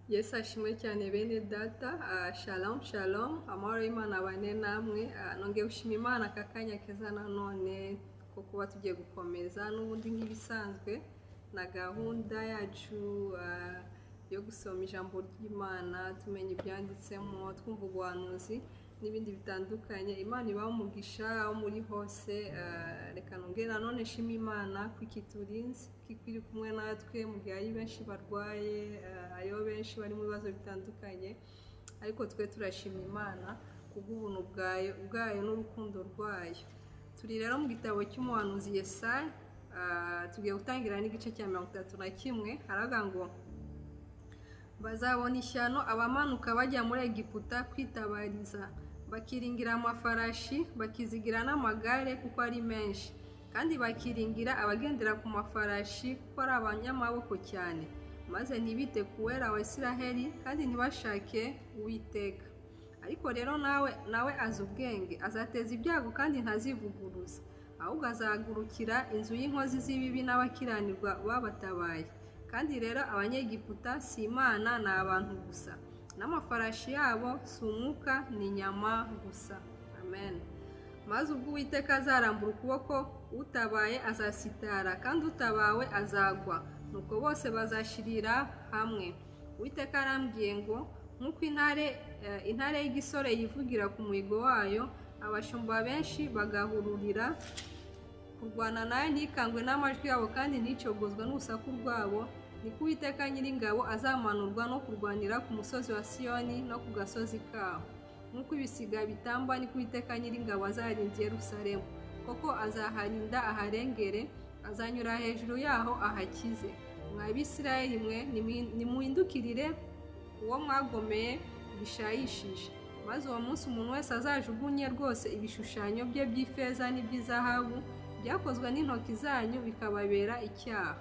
Yesu ashimwe cyane bene data. Shalom shalom, amahoro y'Imana abane namwe. Nongeye gushima Imana aka kanya keza nanone ko kuba tugiye gukomeza n'ubundi nk'ibisanzwe na gahunda yacu yo gusoma ijambo ry'Imana, tumenya ibyanditsemo, twumva ubuhanuzi n'ibindi bitandukanye. Imana ibaho umugisha aho muri hose. Reka nongere nanone shima Imana ko ikiturinze, ko iri kumwe natwe mu gihe ari benshi barwaye, ariho benshi bari mu bibazo bitandukanye, ariko twe turashima Imana kubw'ubuntu bwayo n'urukundo rwayo. Turi rero mu gitabo cy'umuhanuzi Yesaya. Tugiye gutangira n'igice cya 31. haravuga ngo bazabona ishyano abamanuka bajya muri Egiputa kwitabariza, bakiringira amafarashi, bakizigira n'amagare kuko ari menshi, kandi bakiringira abagendera ku mafarashi kuko ari abanyamaboko cyane, maze ntibite ku Uwera wa Isiraheli kandi ntibashake Uwiteka. Ariko rero nawe azi ubwenge, azateza ibyago kandi ntazivuguruza, ahubwo azahagurukira inzu y'inkozi z'ibibi n'abakiranirwa babatabaye. Kandi rero abanyegiputa si Imana, ni abantu gusa, n'amafarashi yabo si umwuka, ni inyama gusa. Amen. Maze ubwo Uwiteka azarambura ukuboko, utabaye azasitara kandi utabawe azagwa, nuko bose bazashirira hamwe. Uwiteka arambwiye ngo nk'uko intare y'igisore yivugira ku muhigo wayo, abashumba benshi bagahururira kurwana nayo ntikangwe n'amajwi yabo kandi nticogozwa n'urusaku rwabo, niko Uwiteka Nyiringabo azamanurwa no kurwanira ku musozi wa Siyoni no ku gasozi kaho. Nk'uko ibisiga bitamba, niko Uwiteka Nyiringabo azarinda Yerusalemu, koko azaharinda aharengere, azanyura hejuru yaho ahakize. Mwa Bisirayeli mwe, nimuhindukirire uwo mwagomeye bishayishije, maze uwo munsi umuntu wese azajugunye rwose ibishushanyo bye by'ifeza n'iby'izahabu byakozwe n'intoki zanyu, bikababera icyaha.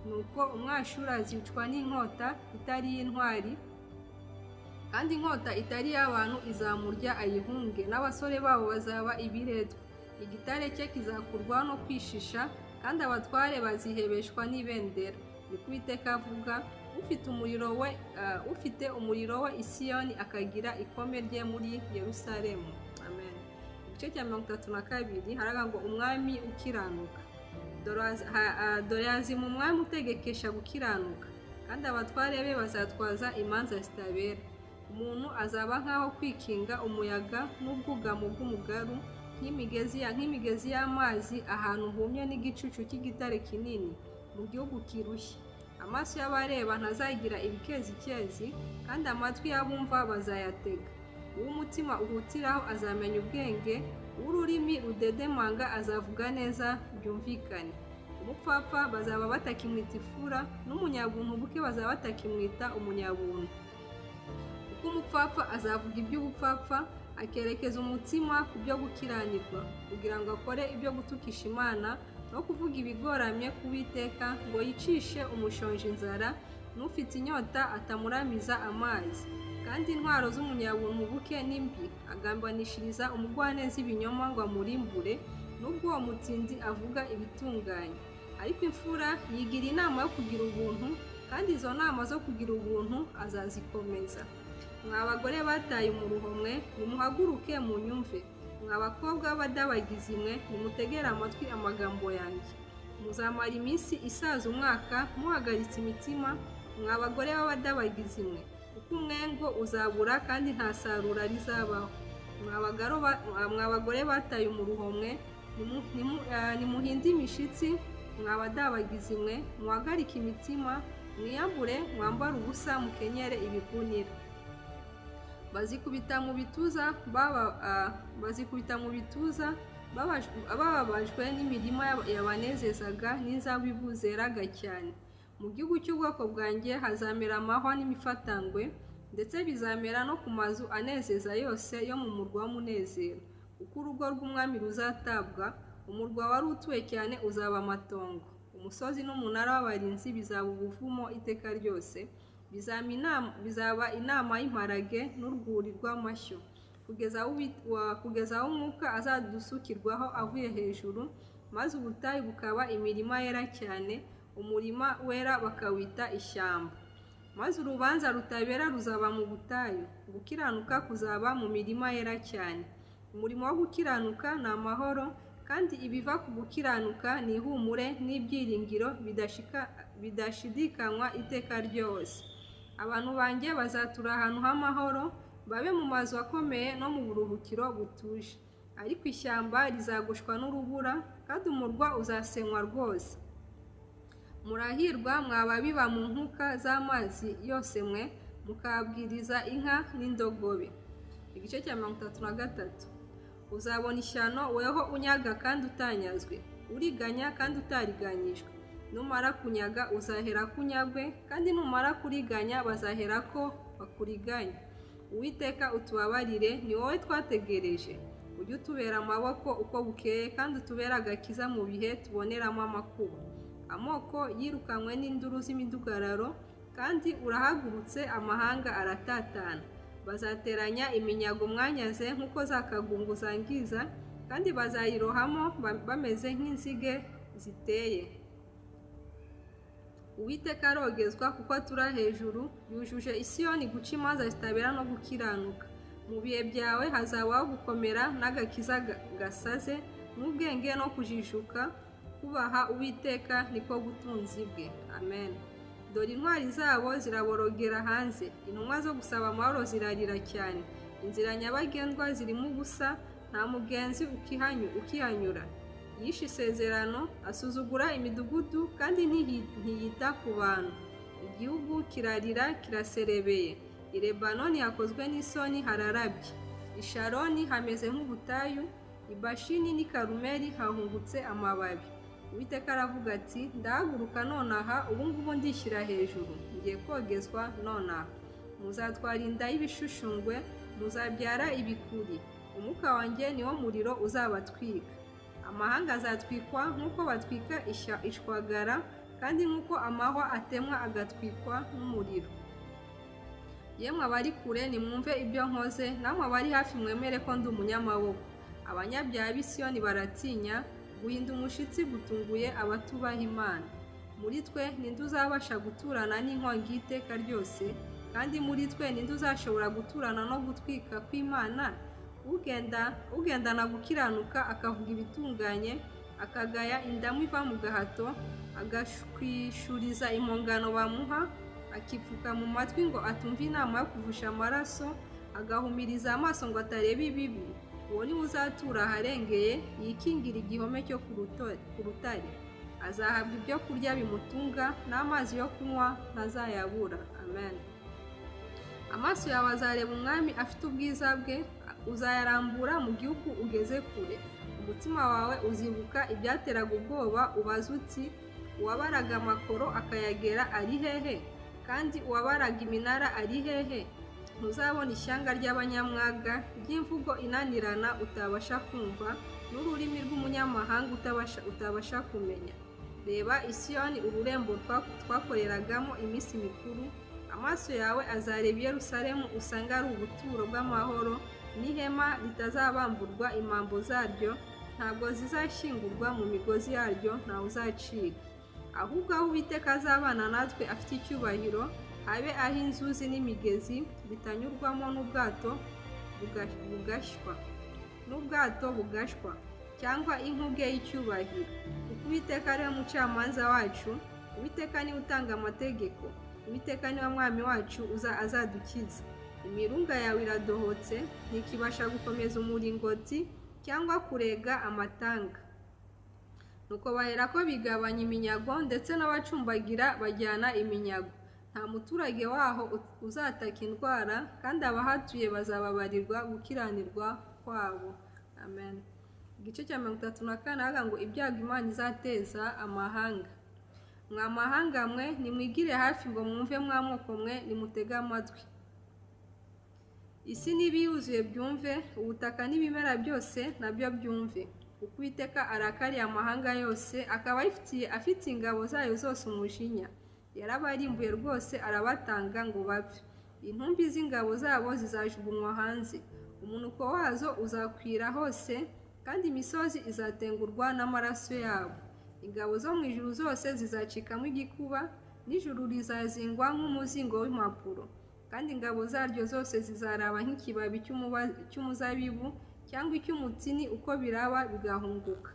Nuko Umwashuri azicwa n'inkota itari iy'intwari, kandi inkota itari iy'abantu izamurya ayihunge, n'abasore babo bazaba ibiretwa. Igitare cye kizakurwaho no kwishisha, kandi abatware bazihebeshwa n'ibendera, niko Uwiteka avuga. Ufite umuriro we i Siyoni, akagira ikome rye muri Yerusalemu. Amen. Igice cya 32 haravuga ngo umwami ukiranuka. Dore yazima umwami utegekesha gukiranuka, kandi abatware be bazatwaza imanza zitabera. Umuntu azaba nk'aho kwikinga umuyaga n'ubwugamo bw'umugaru, nk'imigezi y'amazi ahantu humye n'igicucu cy'igitare kinini mu gihugu kirushye. Amaso y'abareba ntazagira ibikezikezi, kandi amatwi y'abumva bazayatega. Uw'umutima uhutiraho azamenya ubwenge, uw'ururimi rudedemanga azavuga neza byumvikane. Umupfapfa bazaba batakimwita ifura, n'umunyabuntu buke bazaba batakimwita umunyabuntu. Kuko umupfapfa azavuga iby'ubupfapfa, akerekeza umutima ku byo gukiranirwa, kugira ngo akore ibyo gutukisha Imana no kuvuga ibigoramye ku Uwiteka, ngo yicishe umushonji inzara, n'ufite inyota atamuramiza amazi. Kandi intwaro z'umunyabuntu buke n'imbi agambanishiriza umugwaneza ibinyoma ngo amurimbure, n'ubwo uwo mutindi avuga ibitunganye. Ariko imfura yigira inama yo kugira ubuntu, kandi izo nama zo kugira ubuntu azazikomeza. Mwa bagore bataye umuruho mwe, nimuhaguruke munyumve. Mwa bakobwa b'abadabagizi mwe, nimutegere amatwi amagambo yanjye. Muzamara iminsi isaza umwaka muhagaritse imitima, mwa bagore b'abadabagizi mwe, kuko umwengo uzabura kandi nta sarura rizabaho. Mwa bagore bataye umuruho mwe, nimuhinde imishitsi. Mwa badabagizi mwe, muhagarike imitima, mwiyambure, mwambare ubusa, mukenyere ibigunira. Bazikubita mu bituza bababajwe n'imirima yabanezezaga n'inzabibu zeraga cyane. Mu gihugu cy'ubwoko bwanjye hazamera amahwa n'imifatangwe, ndetse bizamera no ku mazu anezeza yose yo mu murwa w'umunezero. Kuko urugo rw'umwami ruzatabwa, umurwa wari utuwe cyane uzaba amatongo, umusozi n'umunara w'abarinzi bizaba ubuvumo iteka ryose. Bizaba inama y'imparage n'urwuri rw'amashyo, kugeza aho umwuka azadusukirwaho avuye hejuru, maze ubutayu bukaba imirima yera cyane, umurima wera bakawita ishyamba. maze urubanza rutabera ruzaba mu butayu, gukiranuka kuzaba mu mirima yera cyane. Umurimo wo gukiranuka ni amahoro, kandi ibiva ku gukiranuka ni ihumure n'ibyiringiro bidashidikanywa iteka ryose. Abantu banjye bazatura ahantu h'amahoro, babe mu mazu akomeye no mu buruhukiro butuje. Ariko ishyamba rizagushwa n'urubura, kandi umurwa uzasenywa rwose. Murahirwa mwaba biba mu nkuka z'amazi yose mwe, mukabwiriza inka n'indogobe. Igice cya 33. Uzabona ishyano weho unyaga kandi utanyazwe, uriganya kandi utariganyijwe. Numara kunyaga uzahera kunyagwe, kandi numara kuriganya bazahera ko bakuriganya. Uwiteka utubabarire, ni wowe twategereje. Ujye utubera amaboko uko bukeye, kandi utubera agakiza mu bihe tuboneramo amakuba. Amoko yirukanywe n'induru z'imidugararo, kandi urahagurutse amahanga aratatana. Bazateranya iminyago mwanyaze nk'uko za kagungu zangiza, kandi bazayirohamo bameze nk'inzige ziteye. Uwiteka arogezwa kuko atura hejuru, yujuje Isiyoni guca imanza zitabera no gukiranuka. Mu bihe byawe hazabaho gukomera n'agakiza gasaze, n'ubwenge no kujijuka. Kubaha Uwiteka niko butunzi bwe. Amen. Dore intwari zabo ziraborogera hanze, intumwa zo gusaba amahoro zirarira cyane. Inzira nyabagendwa zirimo ubusa, nta mugenzi ukihanyura. Yishe isezerano, asuzugura imidugudu, kandi ntiyita ku bantu. Igihugu kirarira kiraserebeye. I Lebanoni hakozwe n'isoni hararabye. I Sharoni hameze nk'ubutayu, i Bashini n'i Karumeli hahungutse amababi. Uwiteka aravuga ati, ndahaguruka nonaha, ubu ngubu ndishyira hejuru, ngiye kogezwa nonaha. Muzatwara inda y'ibishushungwe, muzabyara ibikuri. Umwuka wanjye niwo muriro uzabatwika. Amahanga azatwikwa nk'uko batwika ishwagara, kandi nk'uko amahwa atemwa agatwikwa n'umuriro. Yemwe abari kure nimwumve ibyo nkoze, namwe abari hafi mwemere ko ndi umunyamaboko. Abanyabyaha b'i Siyoni baratinya, guhinda umushitsi gutunguye abatubaha Imana. Muri twe ninde uzabasha guturana n'inkongi y'iteka ryose? Kandi muri twe ninde uzashobora guturana no gutwika kw'Imana? Ugendana gukiranuka akavuga ibitunganye, akagaya indamu iva mu gahato, agashwishuriza impongano bamuha, akipfuka mu matwi ngo atumve inama yo kuvusha amaraso, agahumiriza amaso ngo atareba ibibi. Uwo niwe uzatura aharengeye, yikingira igihome cyo ku rutare. Azahabwa ibyo kurya bimutunga, n'amazi yo kunywa ntazayabura. Amen. Amaso yawe azareba umwami afite ubwiza bwe, uzayarambura mu gihugu ugeze kure. Umutima wawe uzibuka ibyateraga ubwoba, ubaza uti, uwabaraga amakoro akayagera ari hehe? Kandi uwabaraga iminara ari hehe? Ntuzabona ishyanga ry'abanyamwaga, ry'imvugo inanirana utabasha kumva, n'ururimi rw'umunyamahanga utabasha kumenya. Reba Isiyoni, ururembo twakoreragamo iminsi mikuru. Amaso yawe azareba i Yerusalemu, usanga ari ubuturo bw'amahoro, n'ihema ritazabamburwa impambo zaryo, ntabwo zizashyingurwa mu migozi yaryo, ntawe uzacika. Ahubwo aho Uwiteka azabana natwe afite icyubahiro, habe aho inzuzi n'imigezi bitanyurwamo n'ubwato bugashwa, cyangwa inkuge y'icyubahiro. Kuko Uwiteka ari we mucamanza wacu, Uwiteka niwe utanga amategeko, Uwiteka niwe mwami wacu azadukiza. Imirunga yawe iradohotse, ntikibasha gukomeza umuringoti cyangwa kurega amatanga. Nuko baherako bigabanya iminyago, ndetse n'abacumbagira bajyana iminyago. Nta muturage waho uzataka indwara, kandi abahatuye bazababarirwa gukiranirwa kwabo. Amen. Igice cya 34 haga ngo ibyago Imana izateza amahanga. Mwa mahanga mwe nimwigire hafi ngo mwumve, mwa moko mwe nimutega amatwi. Isi n'ibiyuzuye byumve, ubutaka n'ibimera byose nabyo byumve. Kuko Uwiteka arakariye amahanga yose, akaba afite ingabo zayo zose umujinya. Yarabarimbuye rwose, arabatanga ngo bapfe. Intumbi z'ingabo zabo zizajugunywa hanze. Umunuko wazo uzakwira hose, kandi imisozi izatengurwa n'amaraso yabo. Ingabo zo mu ijuru zose zizacikamo igikuba, n'ijuru rizazingwa nk'umuzingo w'impapuro, kandi ingabo zaryo zose zizaraba nk'ikibabi cy'umuzabibu cyangwa icy'umutini, uko biraba bigahunguka.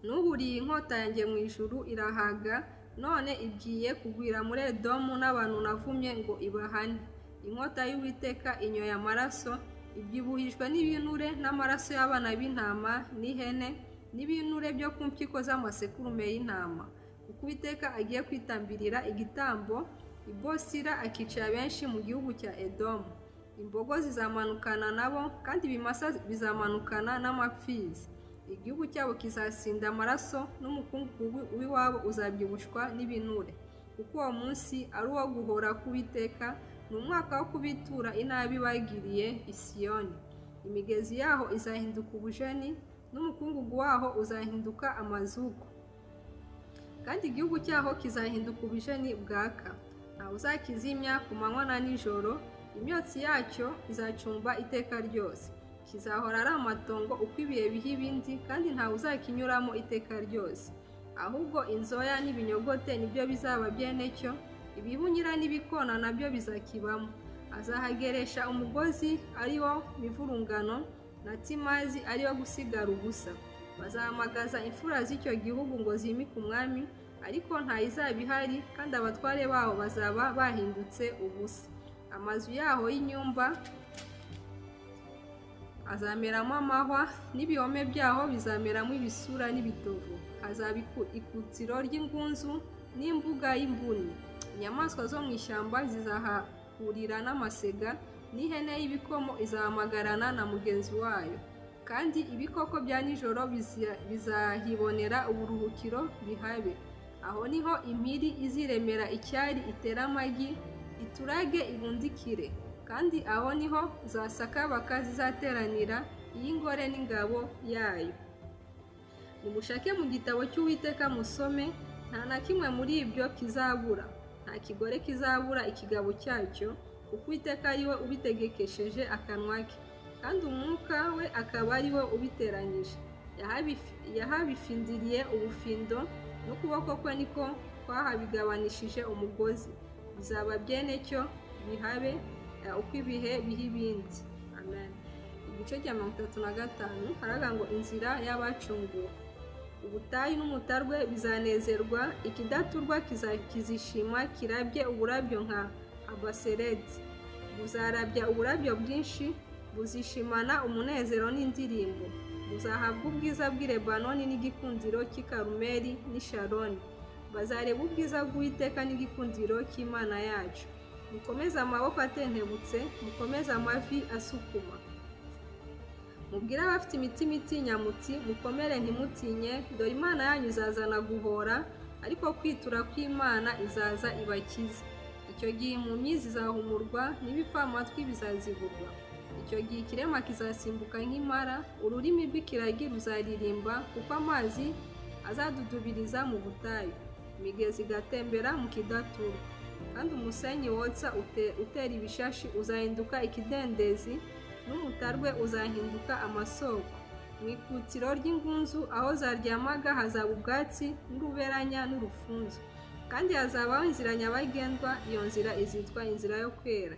N'uburiye inkota yanjye mu ijuru irahaga, none igiye kugwira muri Edomu n'abantu navumye ngo ibahane. Inkota y'Uwiteka inyoye amaraso, ibyibuhijwe n'ibinure n'amaraso y'abana b'intama n'ihene, n'ibinure byo ku mpyiko z'amasekurume y'intama. Kuko Uwiteka agiye kwitambirira igitambo i Bosira, akicira benshi mu gihugu cya Edomu. Imbogo zizamanukana nabo, kandi ibimasa bizamanukana n'amapfizi. Igihugu cyabo kizasinda amaraso, n'umukungugu w'iwabo uzabyibushwa n'ibinure. Kuko uwo munsi ari uwo guhora k'Uwiteka, ni umwaka wo kubitura inabi bagiriye i Siyoni. Imigezi yaho izahinduka ubujeni, n'umukungugu waho uzahinduka amazuku, kandi igihugu cyaho kizahinduka ubujeni bwaka. Ntawe uzakizimya ku manywa na nijoro, imyotsi yacyo izacumba iteka ryose. Kizahora ari amatongo uko ibihe biha ibindi, kandi ntawe uzakinyuramo iteka ryose. Ahubwo inzoya n'ibinyogote nibyo bizaba byene cyo, ibihunyira n'ibikona nabyo bizakibamo. Azahageresha umugozi ari wo mivurungano, na timazi ari wo gusigara ubusa. Bazahamagaza imfura z'icyo gihugu ngo zimike umwami, ariko ntayizaba ihari, kandi abatware baho bazaba bahindutse ubusa. Amazu yaho y'inyumba azameramo amahwa, n'ibihome byaho bizameramo ibisura n'ibitovu. Hazaba ikutsiro ry'ingunzu n'imbuga y'imbuni. Inyamaswa zo mu ishyamba zizahahurira n'amasega, n'ihene y'ibikomo izahamagarana na mugenzi wayo. Kandi ibikoko bya nijoro bizahibonera uburuhukiro bihabe. Aho niho impiri iziremera icyari itera amagi, iturage ibundikire. Kandi aho niho za sakabaka zizateranira, iy'ingore n'ingabo yayo. Nimushake mu gitabo cy'Uwiteka musome, nta na kimwe muri ibyo kizabura. Nta kigore kizabura ikigabo cyacyo, kuko Uwiteka ari we ubitegekesheje akanwa ke, kandi umwuka we akaba ari we ubiteranyije. Yahabifindiriye ubufindo, n'ukuboko kwe niko kwahabigabanishije umugozi. Bizaba byene cyo bihabe uko ibihe biha ibindi. Amen. Igice cya 35 haravuga ngo inzira y'abacunguwe. Ubutayu n'umutarwe bizanezerwa, ikidaturwa kizishima kirabye uburabyo nka abaseredi. Buzarabya uburabyo bwinshi, buzishimana umunezero n'indirimbo. Buzahabwa ubwiza bw'i Lebanoni n'igikundiro cy'i Karumeli n'i Sharoni. Bazareba ubwiza bw'Uwiteka n'igikundiro cy'Imana yacu. Mukomeze amaboko atentebutse, mukomeze amavi asukuma. Mubwire abafite imitima itinya muti, mukomere ntimutinye, dore Imana yanyu izazana guhora, ariko kwitura kw'Imana izaza ibakize. Icyo gihe impumyi zizahumurwa, n'ibipfamatwi bizaziburwa. Icyo gihe ikirema kizasimbuka nk'impara, ururimi rw'ikiragi ruzaririmba, kuko amazi azadudubiriza mu butayu, imigezi igatembera mu kidaturwa. Kandi umusenyi wotsa utera ibishashi uzahinduka ikidendezi, n'umutarwe uzahinduka amasoko. Mu ikutiro ry'ingunzu aho zaryamaga hazaba ubwatsi n'uruberanya n'urufunzo, kandi hazabaho inzira nyabagendwa, iyo nzira izitwa inzira yo kwera.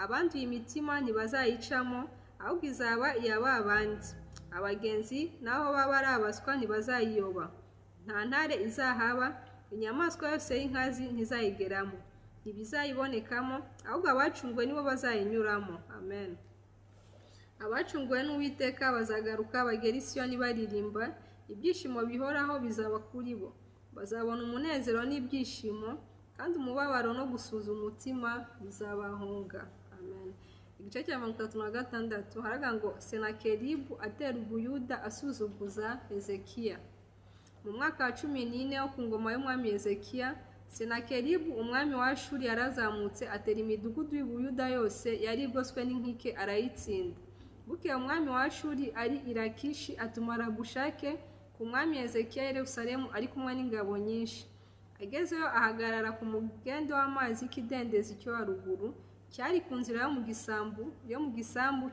Abanduye imitima ntibazayicamo, ahubwo izaba iya ba bandi. Abagenzi naho baba ari abaswa ntibazayiyoba. Nta ntare izahaba, inyamaswa yose y'inkazi ntizayigeramo. Ntibizayibonekamo, ahubwo abacunguwe nibo bazayinyuramo. Amen. Abacunguwe n'Uwiteka bazagaruka bagera i Siyoni baririmba, ibyishimo bihoraho bizaba kuri bo. Bazabona umunezero n'ibyishimo, kandi umubabaro no gusuza umutima bizabahunga. Amen. Igice cya 36 haravuga ngo Senakeribu atera Ubuyuda asuzuguza Hezekiya. Mu mwaka wa 14 wo ku ngoma y'umwami Hezekiya, Senakeribu umwami wa Ashuri yarazamutse atera imidugudu y'Ubuyuda yose yari igoswe n'inkike arayitsinda. Bukeye umwami wa Ashuri ari i Lakishi atuma Rabushake ku mwami Hezekiya i Yerusalemu ari kumwe n'ingabo nyinshi. Agezeyo ahagarara ku mugende w'amazi y'ikidendezi cyo haruguru, cyari ku nzira yo mu gisambu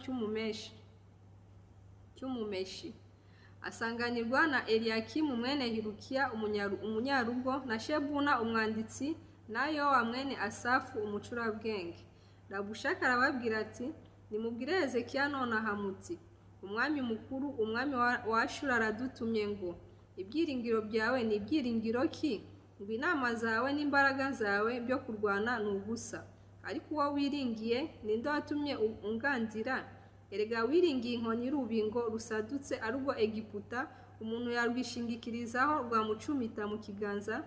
cy'umumeshi. asanganirwa na Eliyakimu mwene Hilukiya umunyarugo na Shebuna umwanditsi na Yowa mwene Asafu umucurabwenge. Rabushaka arababwira ati nimubwire Hezekiya nonaha muti umwami mukuru umwami wa Ashuru aradutumye ngo ibyiringiro byawe ni ibyiringiro ki? Ngo inama zawe n'imbaraga zawe byo kurwana ni ubusa. Ariko uwo wiringiye ninde watumye unganzira? Erega wiringiye inkoni y'urubingo rusadutse arwo Egiputa umuntu yarwishingikirizaho rwamucumita mu kiganza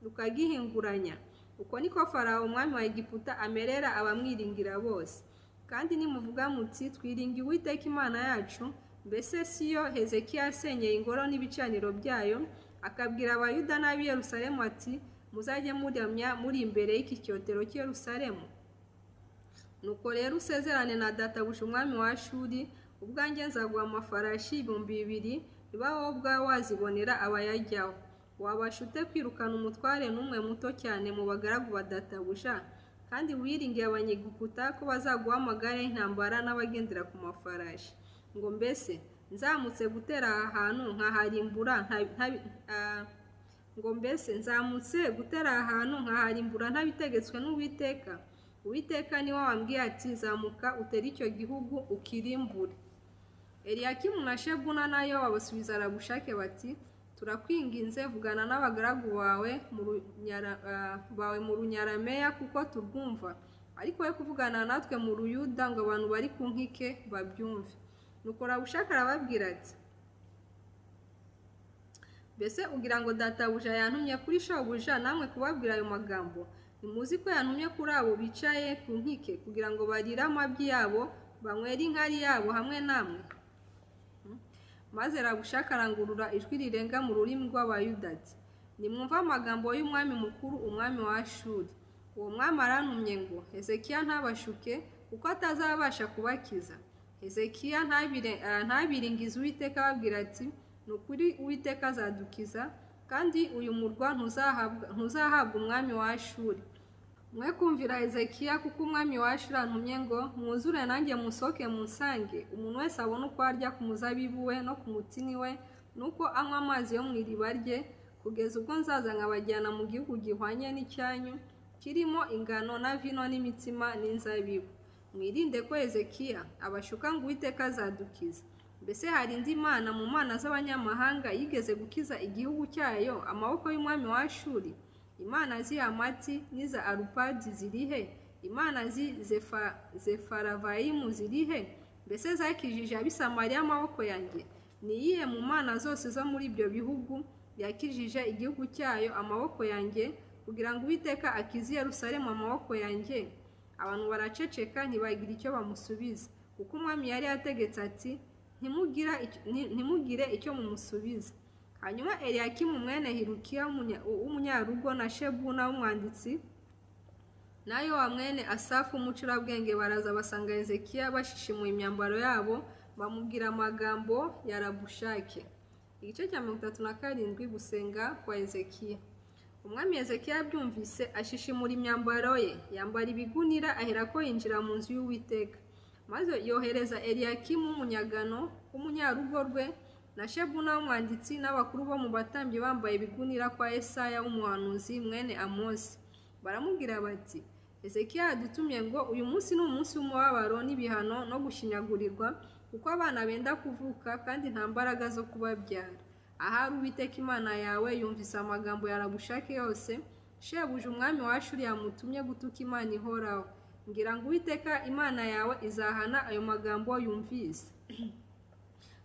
rukagihinguranya. Uko niko Farawo umwami wa Egiputa amerera abamwiringira bose. Kandi nimuvuga muti twiringiye Uwiteka Imana yacu, mbese siyo Hezekiya yasenyeye ingoro n'ibicaniro byayo, akabwira Abayuda n'ab'i Yerusalemu ati muzajye muramya muri imbere y'iki cyotero cy'i Yerusalemu? Nuko rero usezerane na databuja umwami wa Ashuri, ubwanjye nzaguha amafarashi 2,000 niba wowe ubwawe wazibonera abayajyaho. Wabasha ute kwirukana umutware n'umwe muto cyane mu bagaragu ba databuja? Kandi wiringiye Abanyegiputa ko bazaguha amagare y'intambara n'abagendera ku mafarashi. Ngo mbese nzamutse gutera aha hantu nkaharimbura ntabitegetswe n'Uwiteka? Uwiteka niwe wambwiye ati zamuka utere icyo gihugu ukirimbure. Eliyakimu na Shebuna na Yowa basubiza Rabushake bati turakwinginze vugana n'abagaragu bawe mu runyarameya kuko turwumva, ariko we kuvugana natwe mu Ruyuda ngo abantu bari ku nkike babyumve. Nuko Rabushake arababwira ati mbese ugira ngo databuja yantumye kuri shobuja namwe kubabwira ayo magambo? Nimuzi ko yantumye kuri abo bicaye ku nkike kugira ngo barire amabyi yabo banywere inkari yabo hamwe namwe? Maze Rabushake arangurura ijwi rirenga mu rurimi rw'Abayuda ati nimwumve amagambo y'umwami mukuru umwami wa Ashuri. Uwo mwami arantumye ngo Hezekiya ntabashuke kuko atazabasha kubakiza. Hezekiya ntabiringize Uwiteka ababwira ati ni ukuri Uwiteka azadukiza, kandi uyu murwa ntuzahabwa umwami wa Ashuri. Mwe kumvira Hezekiya kuko umwami wa Ashuri antumye ngo mwuzure nanjye musoke munsange, umuntu wese abone uko arya ku muzabibu we no ku mutini we, nuko anywa amazi yo mu iriba rye, kugeza ubwo nzaza nkabajyana mu gihugu gihwanye n'icyanyu, kirimo ingano na vino n'imitsima n'inzabibu. Mwirinde ko Hezekiya abashuka ngo Uwiteka azadukiza. Mbese hari indi mana mu mana z'abanyamahanga yigeze gukiza igihugu cyayo amaboko y'umwami wa Ashuri? Imana z'i Hamati n'iza Arupadi zirihe? Imana z'i Zefaravayimu zirihe? Mbese zakijije ab'iSamariya amaboko yanjye? Ni iyihe mu mana zose zo muri ibyo bihugu yakijije igihugu cyayo amaboko yanjye, kugira ngo Uwiteka akize Yerusalemu amaboko yanjye? Abantu baraceceka ntibagira icyo bamusubiza, kuko umwami yari yategetse ati ntimugire icyo mumusubiza. Hanyuma Eliyakimu mwene Hilukiya w'umunyarugo na Shebuna w'umwanditsi na Yowa mwene Asafu umucurabwenge baraza basanga Hezekiya bashishimuye imyambaro yabo, bamubwira amagambo ya Rabushake. Igice cya 37 gusenga kwa Hezekiya. Umwami Hezekiya yabyumvise ashishimura imyambaro ye, yambara ibigunira, aherako yinjira mu nzu y'Uwiteka. Maze yohereza Eliyakimu w'umunyagano w'umunyarugo rwe na Shebuna w'umwanditsi n'abakuru bo mu batambyi bambaye ibigunira kwa Yesaya w'umuhanuzi mwene Amosi. Baramubwira bati Hezekiya yadutumye ngo uyu munsi ni umunsi w'umubabaro n'ibihano no gushinyagurirwa, kuko abana benda kuvuka kandi nta mbaraga zo kubabyara. Ahari Uwiteka Imana yawe yumvise amagambo ya Rabushake yose shebuja umwami wa Ashuri yamutumye gutuka Imana ihoraho. Ngira ngo Uwiteka Imana yawe izahana ayo magambo yumvise.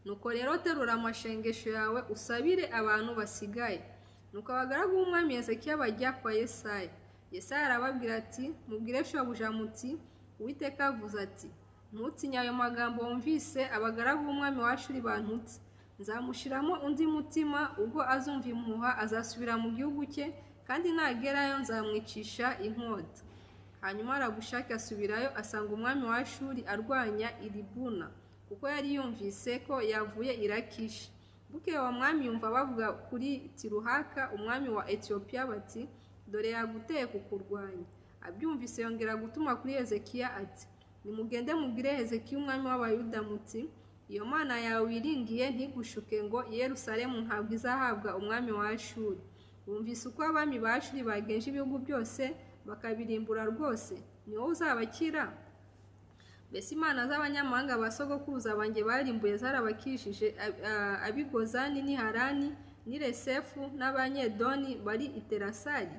Nuko rero terura amashengesho yawe usabire abantu basigaye. Nuko abagaragu b'umwami Hezekiya bajya kwa Yesaya. Yesaya arababwira ati mubwire shobuja muti Uwiteka avuze ati ntutinye ayo magambo wumvise abagaragu b'umwami wa Ashuri bantutse. Nzamushiramo undi mutima, ubwo azumva impuha azasubira mu gihugu cye, kandi nagerayo nzamwicisha inkota. Hanyuma Rabushake asubirayo asanga umwami wa Ashuri arwanya Iribuna, kuko yari yumvise ko yavuye i Lakishi. Bukeye uwo mwami yumva bavuga kuri Tiruhaka umwami wa Etiyopiya bati dore yaguteye kukurwanya. Abyumvise yongera gutuma kuri Hezekiya ati nimugende mubwire Hezekiya umwami w'Abayuda muti iyo mana yawe wiringiye ntigushuke ngo i Yerusalemu ntabwo izahabwa umwami wa Ashuri. Wumvise uko abami ba Ashuri bagenje ibihugu byose bakabirimbura rwose, ni wowe uzabakira? Mbese imana z'abanyamahanga ba sogokuruza banjye barimbuye zarabakishije ab'i Gozani n'i Harani n'i Resefu n'Abanyedoni bari i Terasari?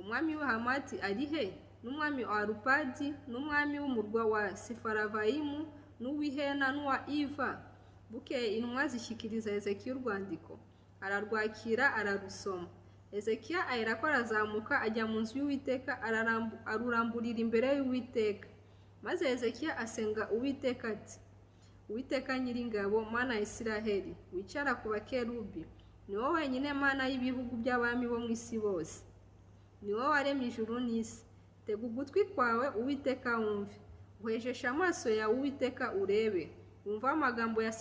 Umwami w'i Hamati ari he, n'umwami wa Arupadi, n'umwami w'umurwa wa Sefaravayimu, n'uw'Ihena n'uwa Iva? Bukeye intumwa zishyikiriza Hezekiya urwandiko, ararwakira ararusoma. Hezekiya aherako arazamuka ajya mu nzu y'Uwiteka, aruramburira imbere y'Uwiteka. Maze Hezekiya asenga Uwiteka ati, Uwiteka Nyiringabo, Mana ya Isiraheli, wicara ku bakerubi, ni wowe wenyine Mana y'ibihugu by'abami bo mu isi bose. Ni wowe waremye ijuru n'isi. Tega ugutwi kwawe Uwiteka wumve, uhejeshe amaso yawe Uwiteka urebe. Wumva amagambo ya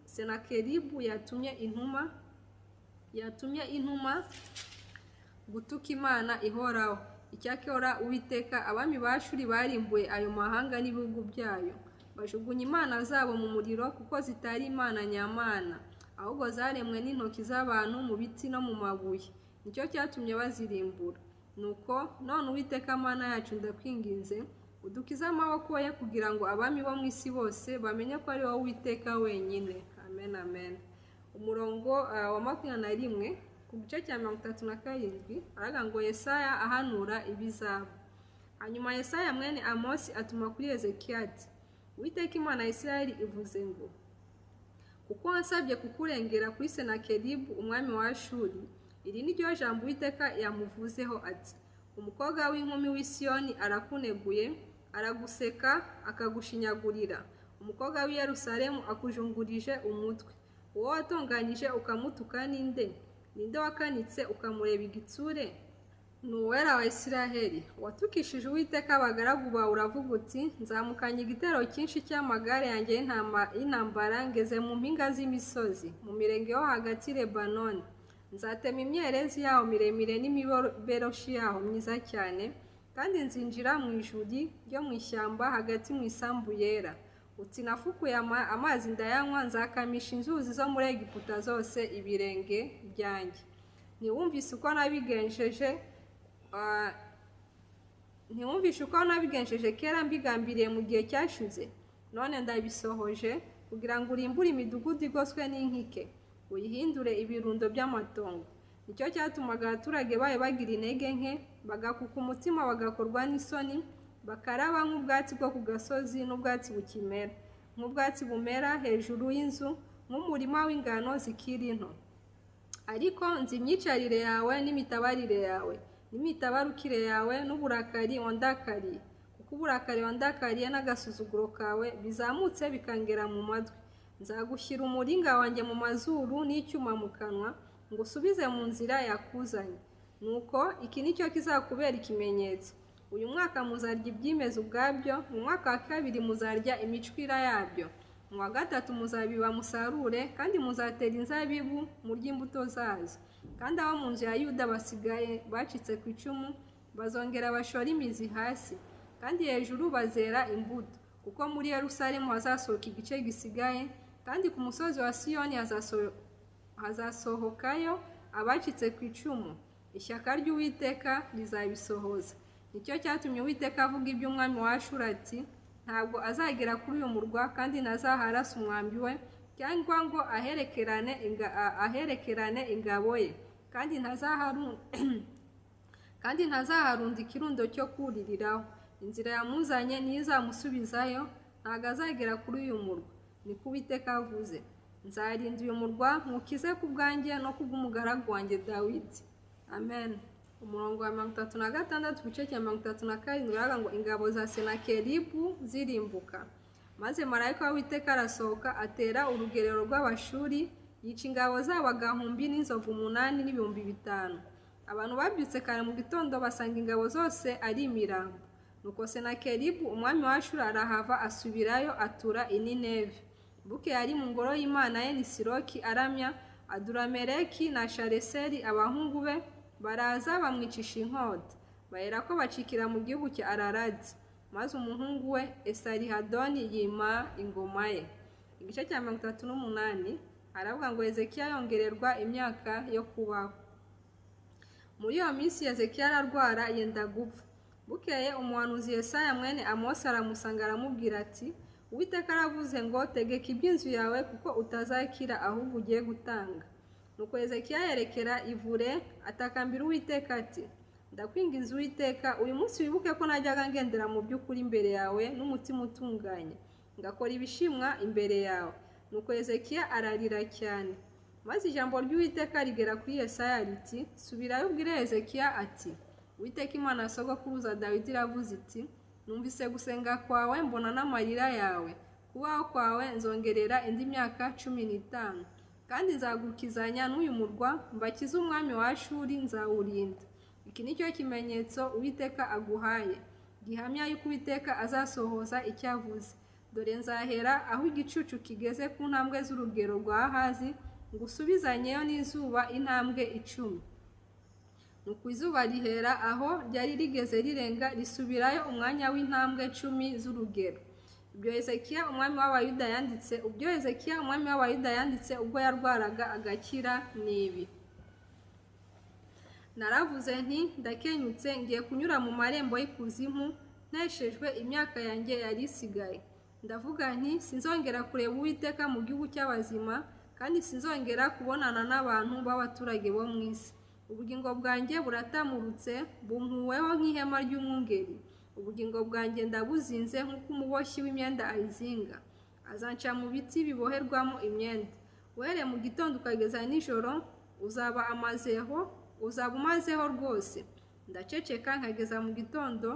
Senakeribu yatumye intuma gutuka Imana ihoraho. Icyakora Uwiteka, abami ba Ashuri barimbuye ayo mahanga n'ibihugu byayo, bajugunya imana zabo mu muriro, kuko zitari imana nyamana, ahubwo zaremwe n'intoki z'abantu mu biti no mu mabuye. Nicyo cyatumye bazirimbura. Nuko none Uwiteka Mana yacu, ndakwinginze udukize amaboko ye, kugira ngo abami bo mu isi bose bamenye ko ari wowe Uwiteka wenyine. Amen, amen. Umurongo wa 21 ku gice cya 37 aravuga ngo Yesaya ahanura ibizaba. Hanyuma Yesaya mwene Amosi atuma kuri Hezekiya ati, Uwiteka Imana ya Isiraheli ivuze ngo, kuko wansabye kukurengera kuri Senakeribu umwami wa Ashuri, iri ni ryo jambo Uwiteka yamuvuzeho ati, umukobwa w'inkumi w'i Siyoni arakuneguye, araguseka akagushinyagurira. Umukobwa w'i Yerusalemu akujungurije umutwe. Uwo watunganyije ukamutuka ninde? Ninde wakanitse ukamureba igitsure? Ni uwera wa Isiraheli. Watukishije Uwiteka abagaragu bawe, uravuga uti, nzamukanye igitero cyinshi cy'amagare yanjye y'intambara, ngeze mu mpinga z'imisozi, mu mirenge yo hagati Lebanoni. Nzatema imyerezi yaho miremire n'imiberoshi yaho myiza cyane, kandi nzinjira mu ijuri ryo mu ishyamba hagati mu isambu yera. Uti, nafukuye amazi ndayanywa, nzakamisha inzuzi zo muri Egiputa zose ibirenge byanjye. Ntiwumvise uko nabigenjeje kera mbigambiriye mu gihe cyashize? None ndabisohoje, kugira ngo urimbure imidugudu igoswe n'inkike, uyihindure ibirundo by'amatongo. Nicyo cyatumaga abaturage bayo bagira intege nke, bagakuka umutima, bagakorwa n'isoni, bakaraba nk'ubwatsi bwo ku gasozi n'ubwatsi bukimera, nk'ubwatsi bumera hejuru y'inzu, nk'umurima w'ingano zikiri nto. Ariko nzi imyicarire yawe n'imitabarire yawe, n'imitabarukire yawe n'uburakari wandakariye, kuko uburakari wandakariye n'agasuzuguro kawe bizamutse bikangera mu matwi. Nzagushyira umuringa wanjye mu mazuru n'icyuma mu kanwa, ngo usubize mu nzira yakuzanye. Nuko iki ni cyo kizakubera ikimenyetso. Uyu mwaka muzarya ibyimeza ubwabyo, mu mwaka wa kabiri muzarya imicwira yabyo, mu wa gatatu muzabiba musarure, kandi muzatera inzabibu murya imbuto zazo. Kandi abo mu nzu ya Yuda basigaye bacitse ku icumu bazongera bashora imizi hasi, kandi hejuru bazera imbuto, kuko muri Yerusalemu hazasohoka igice gisigaye, kandi ku musozi wa Siyoni hazasohokayo abacitse ku icumu. Ishyaka ry'Uwiteka rizabisohoza. Nicyo cyatumye Uwiteka avuga iby'umwami wa Ashuri ati, ntabwo azagera kuri uyu murwa, kandi ntazaharasa umwambi we, cyangwa ngo aherekerane ingabo ye, kandi ntazaharunda ikirundo cyo kuririraho. Inzira yamuzanye niyo izamusubizayo, ntabwo azagera kuri uyu murwa, niko Uwiteka avuze. Nzarinda uyu murwa, nywukize ku bwanjye no kubw'umugaragu wanjye Dawidi. Amen. Umurongo wa 36 ku gice cya 37 uravuga ngo ingabo za Senakeribu zirimbuka. Maze marayika w'Uwiteka arasohoka, atera urugerero rw'Abashuri, yica ingabo zabo agahumbi n'inzovu 8 n'ibihumbi 5. Abantu babyutse kare mu gitondo basanga ingabo zose ari imirambo. Nuko Senakeribu umwami wa Ashuri arahava, asubirayo atura i Nineve. Bukeye ari mu ngoro y'Imana ye Nisiroki aramya. Adurameleki na Shareseri abahungu be baraza bamwicisha inkota, baherako bacikira mu gihugu cya Araradi. Maze umuhungu we Esarihadoni yima ingoma ye. igice cya 38 haravuga ngo Hezekiya yongererwa imyaka yo kubaho. Muri iyo minsi Hezekiya ararwara yenda gupfa. Bukeye umuhanuzi Yesaya mwene Amosi aramusanga aramubwira ati Uwiteka aravuze ngo tegeka iby'inzu yawe kuko utazakira ahubwo ugiye gutanga. Nuko Hezekiya yerekera ivure atakambira Uwiteka ati ndakwinginze Uwiteka uyu munsi wibuke ko najyaga ngendera mu by'ukuri imbere yawe n'umutima utunganye ngakora ibishimwa imbere yawe. Nuko Hezekiya ararira cyane. Maze ijambo ry'Uwiteka rigera kuri Yesaya riti subirayo ubwire Hezekiya ati Uwiteka Imana sogokuruza Dawidi iravuze iti numvise gusenga kwawe mbona n'amarira yawe, kubaho kwawe nzongerera indi myaka 15 kandi nzagukizanya n'uyu murwa mbakize umwami wa Ashuri nzawurinda. Iki nicyo kimenyetso Uwiteka aguhaye gihamya yuko Uwiteka azasohoza icyo avuze. Dore nzahera aho igicucu kigeze ku ntambwe z'urugero rwa Ahazi ngusubizanyeyo n'izuba intambwe 10. Nuko izuba rihera aho ryari rigeze rirenga risubirayo umwanya w'intambwe 10 z'urugero. Ibyo Hezekiya umwami w'Abayuda yanditse ubwo yarwaraga agakira nibi. Naravuze nti ndakenyutse ngiye kunyura mu marembo y'ikuzimu nteshejwe imyaka yanjye yari isigaye. Ndavuga nti sinzongera kureba Uwiteka mu gihugu cy'abazima kandi sinzongera kubonana n'abantu b'abaturage bo mu isi. Ubugingo bwanjye buratamurutse bunkuweho nk'ihema ry'umwungeri. Ubugingo bwanjye ndabuzinze nk'uko umuboshyi w'imyenda ayizinga. Azanca mu biti biboherwamo imyenda. Uhereye mu gitondo ukageza nijoro uzaba umazeho rwose. Ndaceceka nkageza mu gitondo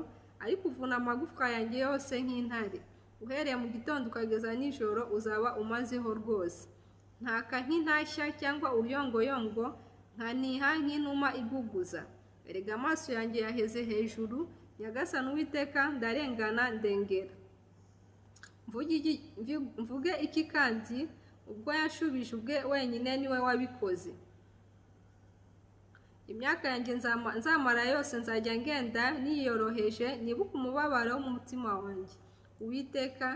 ariko uvuna amagufwa yanjye yose nk'intare. Uhereye mu gitondo ukageza nijoro uzaba umazeho rwose. Ntaka nk'intashya cyangwa uruyongoyongo nkaniha nk'inuma iguguza. Erega amaso yanjye yaheze hejuru Nyagasani Uwiteka ndarengana ndengera. Mvuge iki kandi ubwo yashubije ubwe wenyine niwe wabikoze. Imyaka yanjye nzamara yose nzajya ngenda niyoroheje nibuka umubabaro mu mutima wanjye. Uwiteka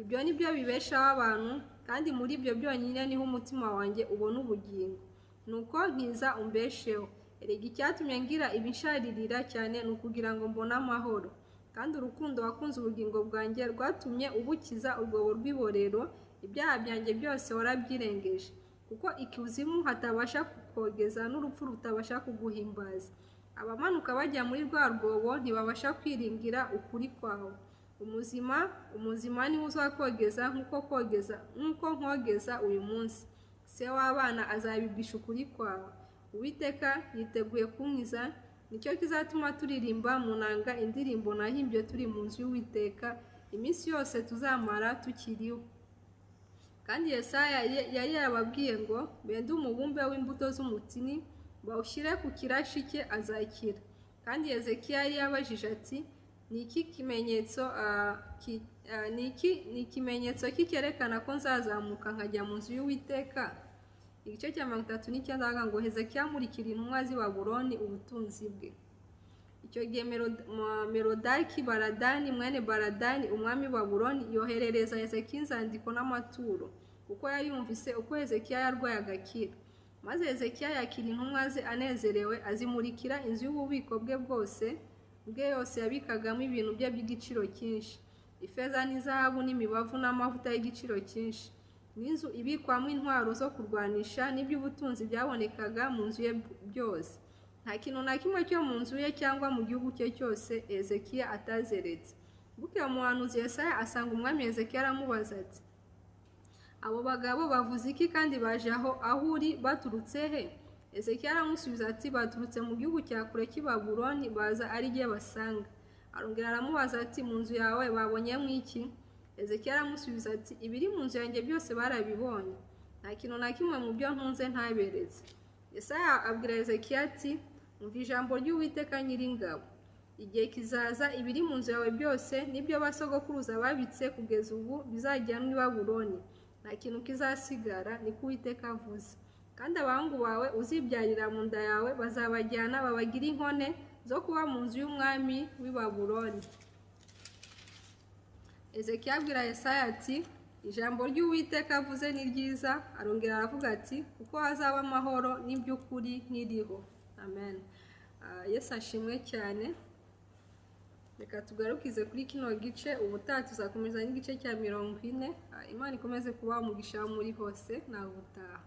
ibyo ni byo bibeshaho abantu kandi muri ibyo byonyine niho umutima wanjye ubona ubugingo. Nuko nkiza umbesheho. Erega icyatumye ngira ibisharirira cyane nukugira ngo mbone amahoro. Kandi urukundo wakunze ubugingo bwanjye rwatumye ubukiza urwobo rw'iborero. Ibyaha byanjye byose warabyirengeje. Kuko ikuzimu hatabasha kukogeza n'urupfu rutabasha kuguhimbaza. Abamanuka bajya muri rwa rwobo ntibabasha kwiringira ukuri kwawe. Umuzima niwe uzakogeza nk'uko nkogeza uyu munsi. Se w'abana azabibwisha ukuri kwawe. Uwiteka yiteguye kunkiza nicyo kizatuma turirimba mu nanga indirimbo nahimbye turi mu nzu y'Uwiteka iminsi yose tuzamara tukiriho. Kandi Yesaya yari yarababwiye ngo bende umubumbe w'imbuto z'umutini bawushyire ku kirashi cye azakira. Kandi Hezekiya yari yabajije ati ni ikimenyetso cyerekana ko nzazamuka nkajya mu nzu y'Uwiteka. Igice cya 39 ndaga ngo Hezekiya amurikira intumwa z'i Babuloni ubutunzi bwe. Icyo gihe Merodaki Baladani mwene Baladani umwami wa Babuloni yoherereza Hezekiya inzandiko n'amaturo kuko yari yumvise uko Hezekiya yarwaye agakira. Maze Hezekiya yakira intumwa ze anezerewe azimurikira inzu y'ububiko bwe yose yabikagamo ibintu bye by'igiciro cyinshi, ifeza n'izahabu n'imibavu n'amavuta y'igiciro cyinshi, n'inzu ibikwamo intwaro zo kurwanisha n'iby'ubutunzi byabonekaga mu nzu ye byose. Nta kintu na kimwe cyo mu nzu ye cyangwa mu gihugu cye cyose Hezekiya atazeretse. Bukeye umuhanuzi Yesaya asanga umwami Hezekiya aramubaza ati abo bagabo bavuze iki kandi baje aho uri baturutse he? Hezekiya aramusubiza ati baturutse mu gihugu cya kure cy'i Babuloni baza ari jye basanga. Arongera aramubaza ati mu nzu yawe babonyemo iki? Hezekiya aramusubiza ati ibiri mu nzu yanjye byose barabibonye, nta kintu na kimwe mu byo ntunze ntaberetse. Yesaya abwira Hezekiya ati umva ijambo ry'Uwiteka Nyiringabo, igihe kizaza ibiri mu nzu yawe byose n'ibyo basogokuruza babitse kugeza ubu bizajyanwa i Babuloni, nta kintu kizasigara niko Uwiteka avuze. Kandi abahungu bawe uzibyarira mu nda yawe bazabajyana babagire inkone zo kuba mu nzu y'umwami w'i Babuloni. Hezekiya abwira Yesaya ati ijambo ry'Uwiteka avuze ni ryiza, arongera aravuga ati kuko hazaba amahoro n'iby'ukuri nk'iriho. Amen. Yesu ashimwe cyane. Reka tugarukize kuri kino gice, ubutaha tuzakomeza n'igice cya 40. Imana ikomeze kuba umugisha muri hose, nawe ubutaha.